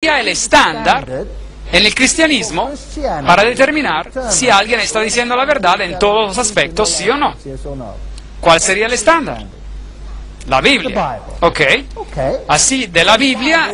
sería el estándar en el cristianismo para determinar si alguien está diciendo la verdad en todos los aspectos, sí o no? ¿Cuál sería el estándar? La Biblia. Ok. Así, de la Biblia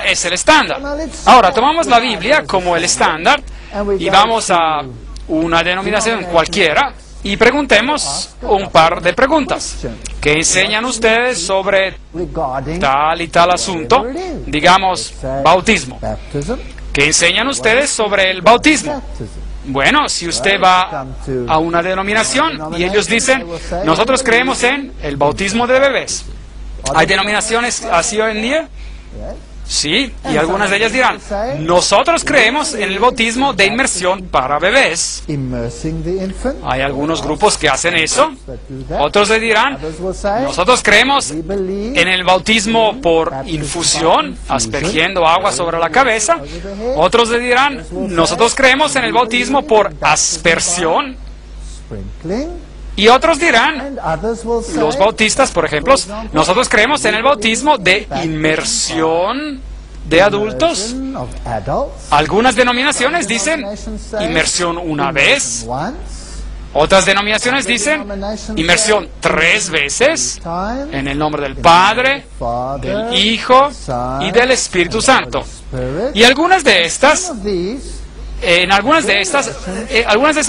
es el estándar. Ahora, tomamos la Biblia como el estándar y vamos a una denominación cualquiera y preguntemos un par de preguntas. ¿Qué enseñan ustedes sobre tal y tal asunto? Digamos, bautismo. ¿Qué enseñan ustedes sobre el bautismo? Bueno, si usted va a una denominación y ellos dicen, nosotros creemos en el bautismo de bebés. ¿Hay denominaciones así hoy en día? Sí, y algunas de ellas dirán, nosotros creemos en el bautismo de inmersión para bebés. Hay algunos grupos que hacen eso. Otros le dirán, nosotros creemos en el bautismo por infusión, aspergiendo agua sobre la cabeza. Otros le dirán, nosotros creemos en el bautismo por aspersión. Y otros dirán, los bautistas, por ejemplo, nosotros creemos en el bautismo de inmersión de adultos. Algunas denominaciones dicen inmersión una vez. Otras denominaciones dicen inmersión 3 veces en el nombre del Padre, del Hijo y del Espíritu Santo. Y algunas de estas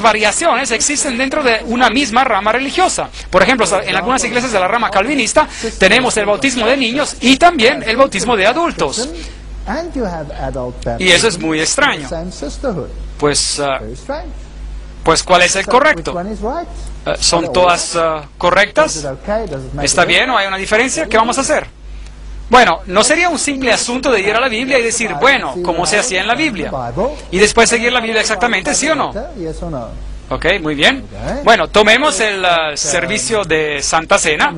variaciones existen dentro de una misma rama religiosa. Por ejemplo, en algunas iglesias de la rama calvinista tenemos el bautismo de niños y también el bautismo de adultos. Y eso es muy extraño. Pues ¿cuál es el correcto? ¿Son todas correctas? ¿Está bien o hay una diferencia? ¿Qué vamos a hacer? Bueno, no sería un simple asunto de ir a la Biblia y decir, bueno, ¿cómo se hacía en la Biblia? Y después seguir la Biblia exactamente, ¿sí o no? Ok, muy bien. Bueno, tomemos el servicio de Santa Cena.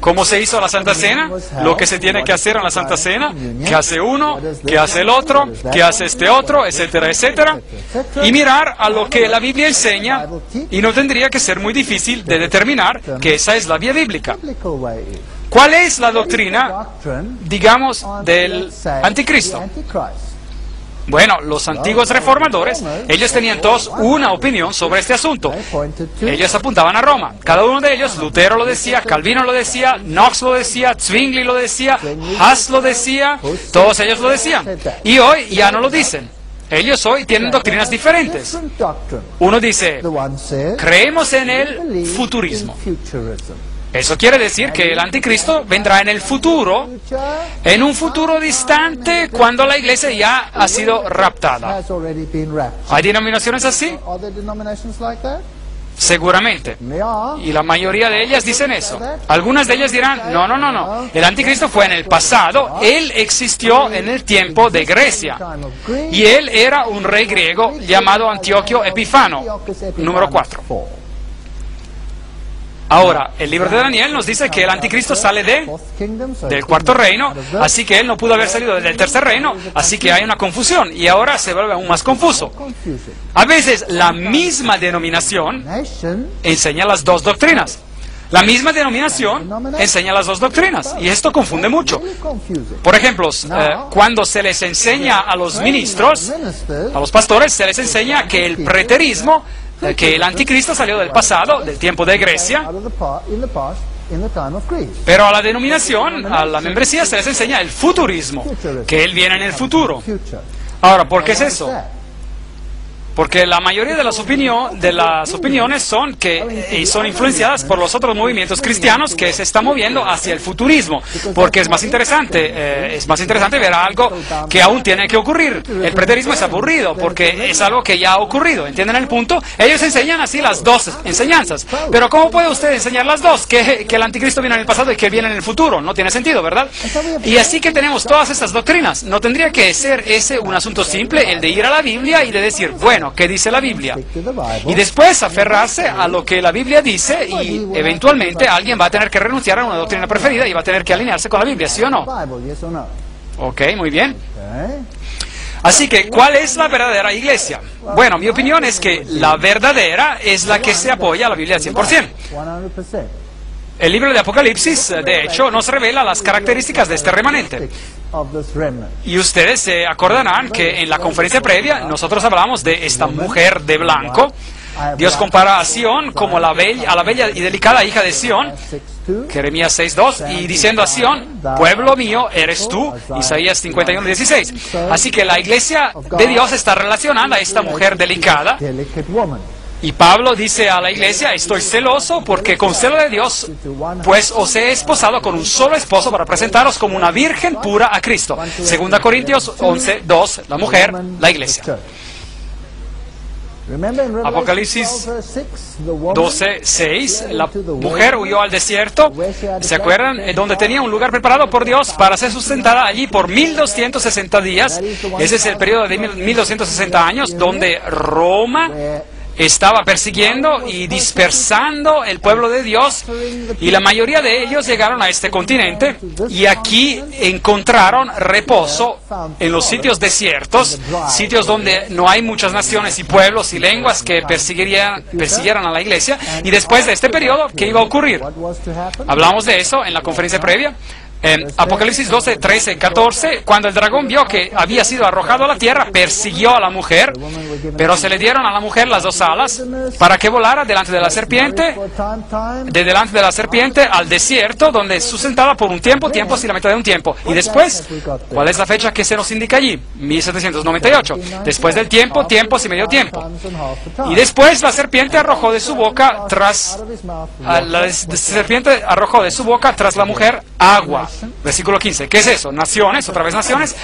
¿Cómo se hizo la Santa Cena? Lo que se tiene que hacer en la Santa Cena. ¿Qué hace uno? ¿Qué hace el otro? ¿Qué hace este otro? Etcétera, etcétera. Y mirar a lo que la Biblia enseña y no tendría que ser muy difícil de determinar que esa es la vía bíblica. ¿Cuál es la doctrina, digamos, del anticristo? Bueno, los antiguos reformadores, ellos tenían todos una opinión sobre este asunto. Ellos apuntaban a Roma. Cada uno de ellos, Lutero lo decía, Calvino lo decía, Knox lo decía, Zwingli lo decía, Huss lo decía, todos ellos lo decían. Y hoy ya no lo dicen. Ellos hoy tienen doctrinas diferentes. Uno dice, creemos en el futurismo. Eso quiere decir que el anticristo vendrá en el futuro, en un futuro distante, cuando la iglesia ya ha sido raptada. ¿Hay denominaciones así? Seguramente. Y la mayoría de ellas dicen eso. Algunas de ellas dirán, no, no, no, no. El anticristo fue en el pasado. Él existió en el tiempo de Grecia. Y él era un rey griego llamado Antioquio Epifano, número 4. Ahora, el libro de Daniel nos dice que el anticristo sale del cuarto reino, así que él no pudo haber salido del tercer reino, así que hay una confusión y ahora se vuelve aún más confuso. A veces la misma denominación enseña las dos doctrinas. La misma denominación enseña las dos doctrinas y esto confunde mucho. Por ejemplo, cuando se les enseña a los ministros, a los pastores, se les enseña que el preterismo, que el anticristo salió del pasado, del tiempo de Grecia, pero a la denominación, a la membresía, se les enseña el futurismo, que él viene en el futuro. Ahora, ¿por qué es eso? Porque la mayoría de las opiniones son influenciadas por los otros movimientos cristianos que se están moviendo hacia el futurismo, porque es más interesante ver algo que aún tiene que ocurrir. El preterismo es aburrido porque es algo que ya ha ocurrido, ¿entienden el punto? Ellos enseñan así las dos enseñanzas, pero ¿cómo puede usted enseñar las dos? Que el anticristo viene en el pasado y que viene en el futuro, no tiene sentido, ¿verdad? Y así que tenemos todas estas doctrinas. ¿No tendría que ser ese un asunto simple, el de ir a la Biblia y de decir, bueno, ¿qué dice la Biblia? Y después aferrarse a lo que la Biblia dice y eventualmente alguien va a tener que renunciar a una doctrina preferida y va a tener que alinearse con la Biblia, ¿sí o no? Ok, muy bien. Así que, ¿cuál es la verdadera iglesia? Bueno, mi opinión es que la verdadera es la que se apoya a la Biblia al 100%. El libro de Apocalipsis, de hecho, nos revela las características de este remanente. Y ustedes se acordarán que en la conferencia previa nosotros hablamos de esta mujer de blanco. Dios compara a Sión como a la bella y delicada hija de Sión, Jeremías 6:2, y diciendo a Sión, pueblo mío eres tú, Isaías 51:16. Así que la iglesia de Dios está relacionada a esta mujer delicada. Y Pablo dice a la iglesia, estoy celoso porque con celo de Dios, pues os he esposado con un solo esposo para presentaros como una virgen pura a Cristo. 2 Corintios 11:2, la mujer, la iglesia. Apocalipsis 12:6, la mujer huyó al desierto, ¿se acuerdan? Donde tenía un lugar preparado por Dios para ser sustentada allí por 1260 días. Ese es el periodo de 1260 años donde Roma estaba persiguiendo y dispersando el pueblo de Dios, y la mayoría de ellos llegaron a este continente y aquí encontraron reposo en los sitios desiertos, sitios donde no hay muchas naciones y pueblos y lenguas que persiguieran a la iglesia. Y después de este periodo, ¿qué iba a ocurrir? Hablamos de eso en la conferencia previa. En Apocalipsis 12, 13, 14, cuando el dragón vio que había sido arrojado a la tierra, persiguió a la mujer, pero se le dieron a la mujer las dos alas para que volara delante de la serpiente, al desierto, donde es sustentada por un tiempo, tiempos y la mitad de un tiempo. Y después, ¿cuál es la fecha que se nos indica allí? 1798. Después del tiempo, tiempos y medio tiempo. Y después la serpiente arrojó de su boca tras la mujer agua. Versículo 15. ¿Qué es eso? Naciones, otra vez naciones.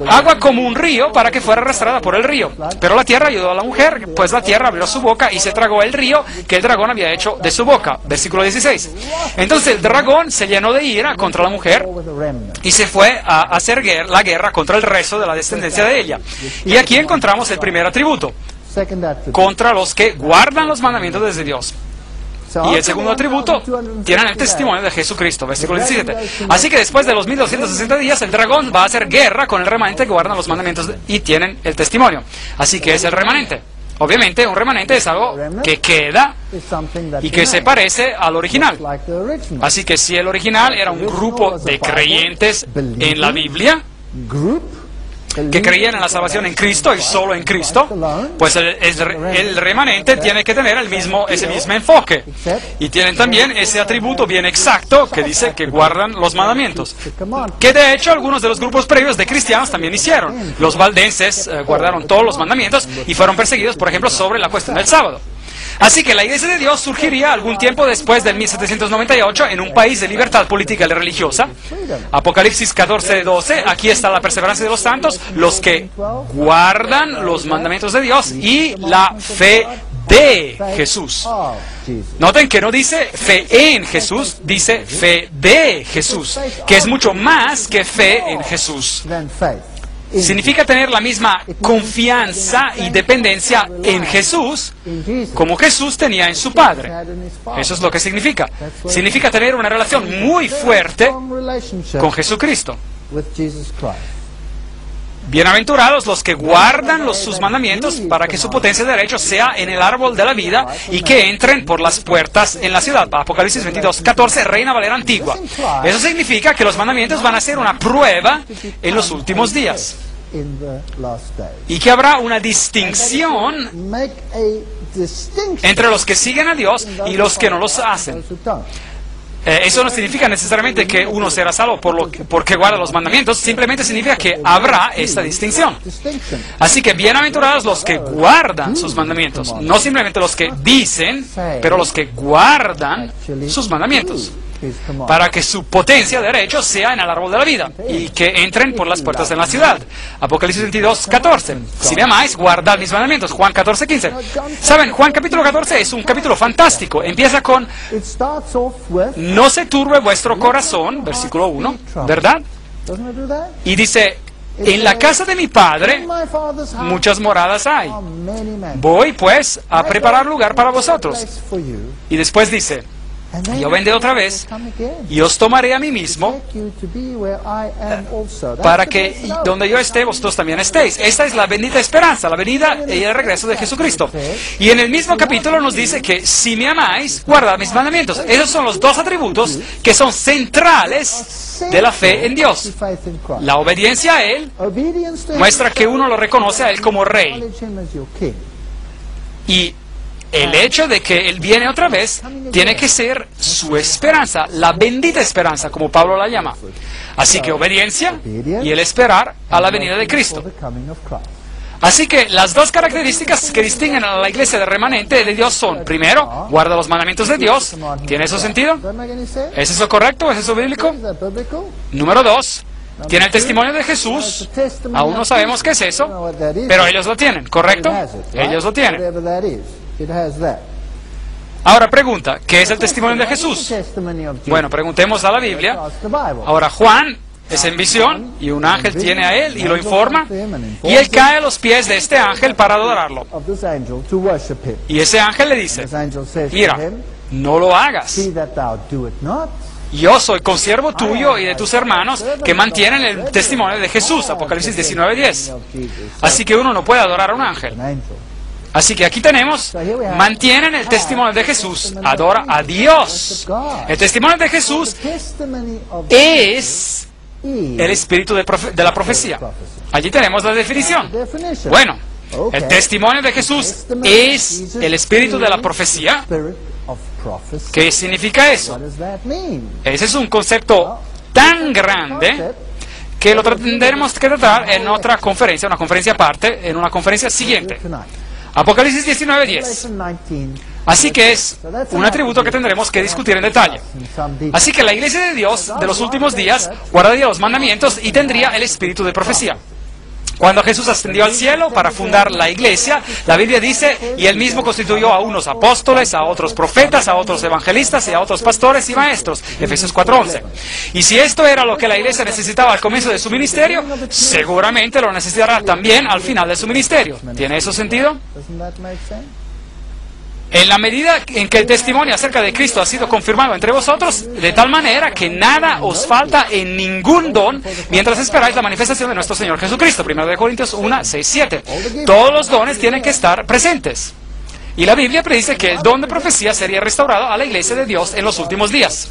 Agua como un río para que fuera arrastrada por el río. Pero la tierra ayudó a la mujer, pues la tierra abrió su boca y se tragó el río que el dragón había hecho de su boca. Versículo 16. Entonces el dragón se llenó de ira contra la mujer y se fue a hacer la guerra contra el resto de la descendencia de ella. Y aquí encontramos el primer atributo, contra los que guardan los mandamientos de Dios. Y el segundo atributo, tienen el testimonio de Jesucristo, versículo 17. Así que después de los 1260 días, el dragón va a hacer guerra con el remanente que guardan los mandamientos y tienen el testimonio. Así que es el remanente. Obviamente, un remanente es algo que queda y que se parece al original. Así que si el original era un grupo de creyentes en la Biblia, que creían en la salvación en Cristo y solo en Cristo, pues el remanente tiene que tener ese mismo enfoque. Y tienen también ese atributo bien exacto que dice que guardan los mandamientos. Que de hecho algunos de los grupos previos de cristianos también hicieron. Los valdenses guardaron todos los mandamientos y fueron perseguidos, por ejemplo, sobre la cuestión del sábado. Así que la Iglesia de Dios surgiría algún tiempo después del 1798 en un país de libertad política y religiosa. Apocalipsis 14:12, aquí está la perseverancia de los santos, los que guardan los mandamientos de Dios y la fe de Jesús. Noten que no dice fe en Jesús, dice fe de Jesús, que es mucho más que fe en Jesús. Significa tener la misma confianza y dependencia en Jesús como Jesús tenía en su Padre. Eso es lo que significa. Significa tener una relación muy fuerte con Jesucristo. Bienaventurados los que guardan sus mandamientos para que su potencia de derecho sea en el árbol de la vida y que entren por las puertas en la ciudad. Apocalipsis 22:14, Reina Valera Antigua. Eso significa que los mandamientos van a ser una prueba en los últimos días. Y que habrá una distinción entre los que siguen a Dios y los que no los hacen. Eso no significa necesariamente que uno será salvo porque guarda los mandamientos, simplemente significa que habrá esta distinción. Así que bienaventurados los que guardan sus mandamientos, no simplemente los que dicen, pero los que guardan sus mandamientos, para que su potencia de derecho sea en el árbol de la vida y que entren por las puertas de la ciudad. Apocalipsis 22:14. Si me amáis, guardad mis mandamientos. Juan 14:15. Saben, Juan capítulo 14 es un capítulo fantástico. Empieza con no se turbe vuestro corazón, versículo 1, ¿verdad? Y dice, en la casa de mi Padre muchas moradas hay. Voy pues a preparar lugar para vosotros. Y después dice, Yo vendré otra vez y os tomaré a mí mismo para que donde yo esté, vosotros también estéis. Esta es la bendita esperanza, la venida y el regreso de Jesucristo. Y en el mismo capítulo nos dice que si me amáis, guardad mis mandamientos. Esos son los dos atributos que son centrales de la fe en Dios. La obediencia a Él muestra que uno lo reconoce a Él como Rey. Y el hecho de que Él viene otra vez tiene que ser su esperanza, la bendita esperanza, como Pablo la llama. Así que obediencia y el esperar a la venida de Cristo. Así que las dos características que distinguen a la iglesia de remanente de Dios son, primero, guarda los mandamientos de Dios. ¿Tiene eso sentido? ¿Es eso correcto? ¿Es eso bíblico? Número dos, tiene el testimonio de Jesús. Aún no sabemos qué es eso, pero ellos lo tienen, ¿correcto? Ellos lo tienen. Ahora pregunta, ¿qué es el testimonio de Jesús? Bueno, preguntemos a la Biblia. Ahora Juan es en visión y un ángel viene a él y lo informa y él cae a los pies de este ángel para adorarlo. Y ese ángel le dice, mira, no lo hagas. Yo soy consiervo tuyo y de tus hermanos que mantienen el testimonio de Jesús, Apocalipsis 19:10. Así que uno no puede adorar a un ángel. Así que aquí tenemos, mantienen el testimonio de Jesús, adora a Dios. El testimonio de Jesús es el espíritu de la profecía. Allí tenemos la definición. Bueno, el testimonio de Jesús es el espíritu de la profecía. ¿Qué significa eso? Ese es un concepto tan grande que lo tendremos que tratar en otra conferencia, una conferencia aparte, en una conferencia siguiente. Apocalipsis 19:10. Así que es un atributo que tendremos que discutir en detalle. Así que la iglesia de Dios de los últimos días guardaría los mandamientos y tendría el espíritu de profecía. Cuando Jesús ascendió al cielo para fundar la iglesia, la Biblia dice, y él mismo constituyó a unos apóstoles, a otros profetas, a otros evangelistas y a otros pastores y maestros. Efesios 4:11. Y si esto era lo que la iglesia necesitaba al comienzo de su ministerio, seguramente lo necesitará también al final de su ministerio. ¿Tiene eso sentido? En la medida en que el testimonio acerca de Cristo ha sido confirmado entre vosotros, de tal manera que nada os falta en ningún don, mientras esperáis la manifestación de nuestro Señor Jesucristo. 1 Corintios 1, 6, 7. Todos los dones tienen que estar presentes. Y la Biblia predice que el don de profecía sería restaurado a la iglesia de Dios en los últimos días.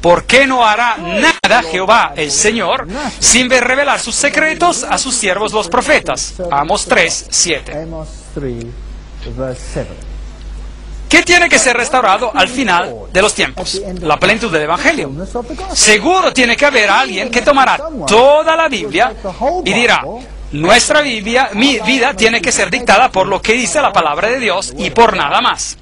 ¿Por qué no hará nada Jehová el Señor sin revelar sus secretos a sus siervos los profetas? Amos 3, 7. ¿Qué tiene que ser restaurado al final de los tiempos? La plenitud del Evangelio. Seguro tiene que haber alguien que tomará toda la Biblia y dirá, nuestra Biblia, mi vida tiene que ser dictada por lo que dice la palabra de Dios y por nada más.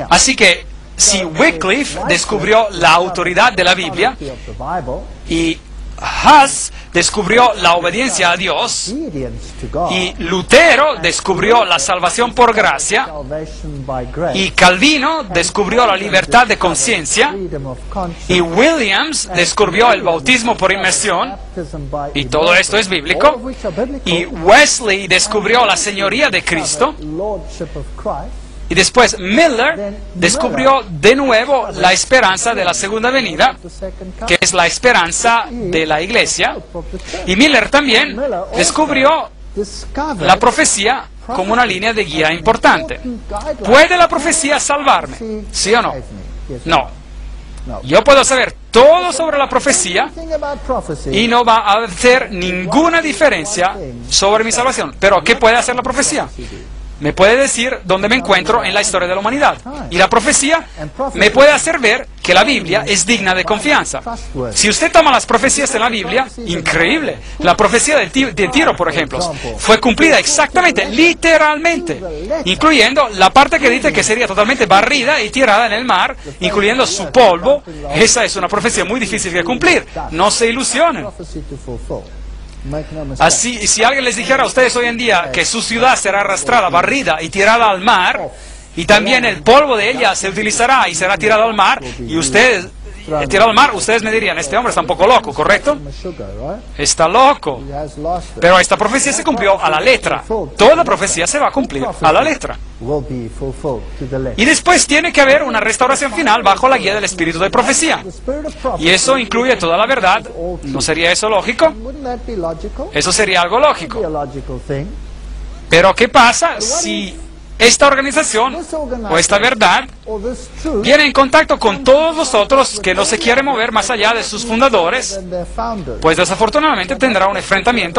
Así que, si Wycliffe descubrió la autoridad de la Biblia y Huss descubrió la obediencia a Dios y Lutero descubrió la salvación por gracia y Calvino descubrió la libertad de conciencia y Williams descubrió el bautismo por inmersión y todo esto es bíblico y Wesley descubrió la señoría de Cristo y después Miller descubrió de nuevo la esperanza de la segunda venida, que es la esperanza de la iglesia. Y Miller también descubrió la profecía como una línea de guía importante. ¿Puede la profecía salvarme? ¿Sí o no? No. Yo puedo saber todo sobre la profecía y no va a hacer ninguna diferencia sobre mi salvación. Pero ¿qué puede hacer la profecía? Me puede decir dónde me encuentro en la historia de la humanidad. Y la profecía me puede hacer ver que la Biblia es digna de confianza. Si usted toma las profecías de la Biblia, increíble. La profecía de Tiro, por ejemplo, fue cumplida exactamente, literalmente, incluyendo la parte que dice que sería totalmente barrida y tirada en el mar, incluyendo su polvo. Esa es una profecía muy difícil de cumplir. No se ilusionen. Así, si alguien les dijera a ustedes hoy en día que su ciudad será arrastrada, barrida y tirada al mar, y también el polvo de ella se utilizará y será tirado al mar, y usted tirado al mar, ustedes me dirían, este hombre está un poco loco, ¿correcto? Está loco. Pero esta profecía se cumplió a la letra. Toda la profecía se va a cumplir a la letra. Y después tiene que haber una restauración final bajo la guía del espíritu de profecía. Y eso incluye toda la verdad. ¿No sería eso lógico? Eso sería algo lógico. Pero ¿qué pasa si esta organización o esta verdad viene en contacto con todos los otros que no se quieren mover más allá de sus fundadores? Pues desafortunadamente tendrá un enfrentamiento